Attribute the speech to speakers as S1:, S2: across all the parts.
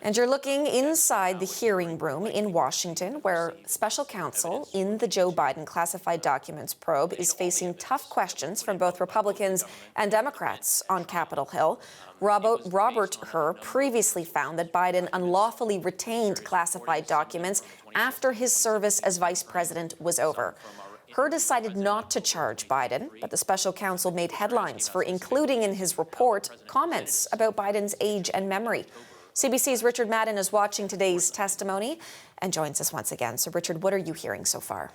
S1: And you're looking inside the hearing room in Washington, where special counsel in the Joe Biden classified documents probe is facing tough questions from both Republicans and Democrats on Capitol Hill. Robert Hur previously found that Biden unlawfully retained classified documents after his service as vice president was over. Hur decided not to charge Biden, but the special counsel made headlines for including in his report comments about Biden's age and memory. CBC's Richard Madden is watching today's testimony and joins us once again. So, Richard, what are you hearing so far?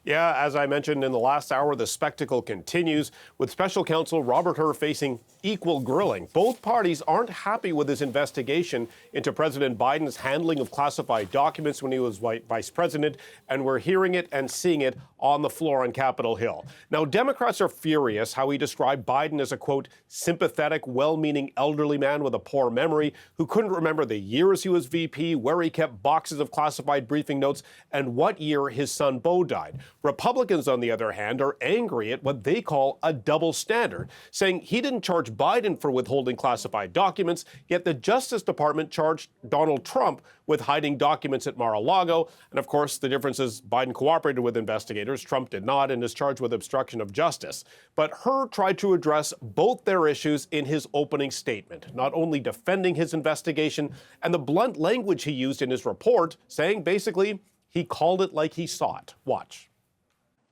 S2: Yeah, as I mentioned in the last hour, the spectacle continues with special counsel Robert Hur facing equal grilling. Both parties aren't happy with his investigation into President Biden's handling of classified documents when he was vice president, and we're hearing it and seeing it on the floor on Capitol Hill. Now, Democrats are furious how he described Biden as a, quote, sympathetic, well-meaning elderly man with a poor memory who couldn't remember the years he was VP, where he kept boxes of classified briefing notes, and what year his son Beau died. Republicans, on the other hand, are angry at what they call a double standard, saying he didn't charge Biden for withholding classified documents, yet the Justice Department charged Donald Trump with hiding documents at Mar-a-Lago. And of course, the difference is Biden cooperated with investigators, Trump did not, and is charged with obstruction of justice. But Hur tried to address both their issues in his opening statement, not only defending his investigation and the blunt language he used in his report, saying basically he called it like he saw it. Watch.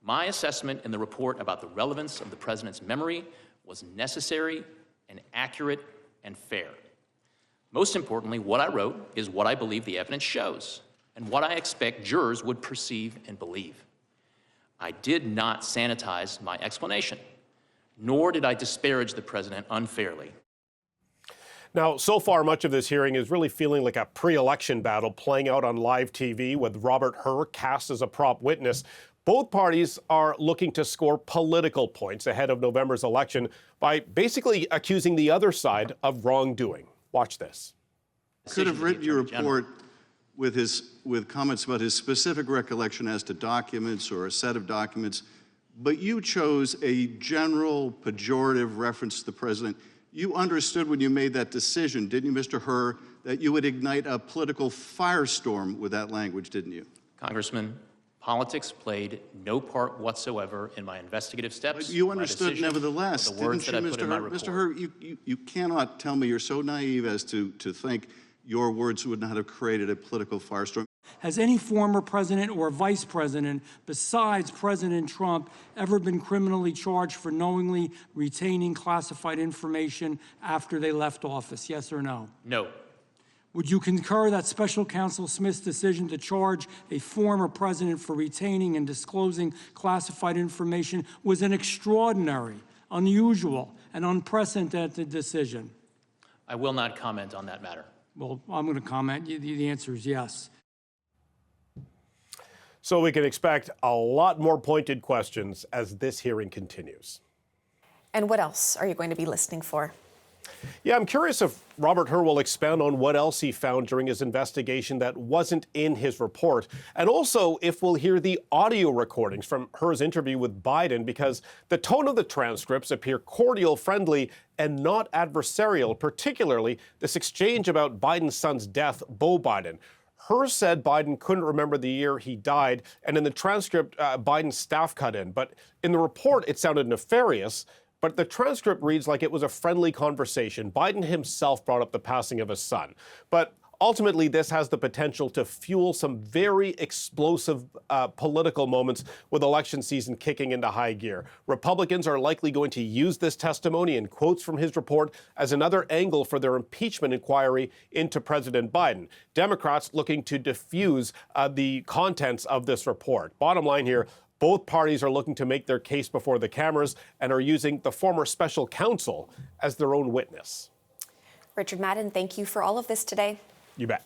S3: My assessment in the report about the relevance of the president's memory was necessary and accurate and fair. Most importantly, what I wrote is what I believe the evidence shows and what I expect jurors would perceive and believe. I did not sanitize my explanation, nor did I disparage the president unfairly.
S2: Now, so far, much of this hearing is really feeling like a pre-election battle playing out on live TV with Robert Hur cast as a prop witness. Both parties are looking to score political points ahead of November's election by basically accusing the other side of wrongdoing. Watch this.
S4: Could have written your report with comments about his specific recollection as to documents or a set of documents, but you chose a general pejorative reference to the president. You understood when you made that decision, didn't you, Mr. Hur, that you would ignite a political firestorm with that language, didn't you?
S3: Congressman, politics played no part whatsoever in my investigative steps.
S4: But you understood nevertheless, didn't you, Mr. Hur? Mr. Hur, you cannot tell me you're so naive as to think your words would not have created a political firestorm.
S5: Has any former president or vice president besides President Trump ever been criminally charged for knowingly retaining classified information after they left office? Yes or no?
S3: No.
S5: Would you concur that Special Counsel Smith's decision to charge a former president for retaining and disclosing classified information was an extraordinary, unusual, and unprecedented decision?
S3: I will not comment on that matter.
S5: Well, I'm going to comment. The answer is yes.
S2: So we can expect a lot more pointed questions as this hearing continues.
S1: And what else are you going to be listening for?
S2: Yeah, I'm curious if Robert Hur will expand on what else he found during his investigation that wasn't in his report. And also if we'll hear the audio recordings from Hur's interview with Biden, because the tone of the transcripts appear cordial, friendly, and not adversarial, particularly this exchange about Biden's son's death, Beau Biden. Hur said Biden couldn't remember the year he died, and in the transcript, Biden's staff cut in. But in the report, it sounded nefarious. But the transcript reads like it was a friendly conversation. Biden himself brought up the passing of his son. But ultimately, this has the potential to fuel some very explosive political moments with election season kicking into high gear. Republicans are likely going to use this testimony and quotes from his report as another angle for their impeachment inquiry into President Biden. Democrats looking to diffuse the contents of this report. Bottom line here, both parties are looking to make their case before the cameras and are using the former special counsel as their own witness.
S1: Richard Madden, thank you for all of this today.
S2: You bet.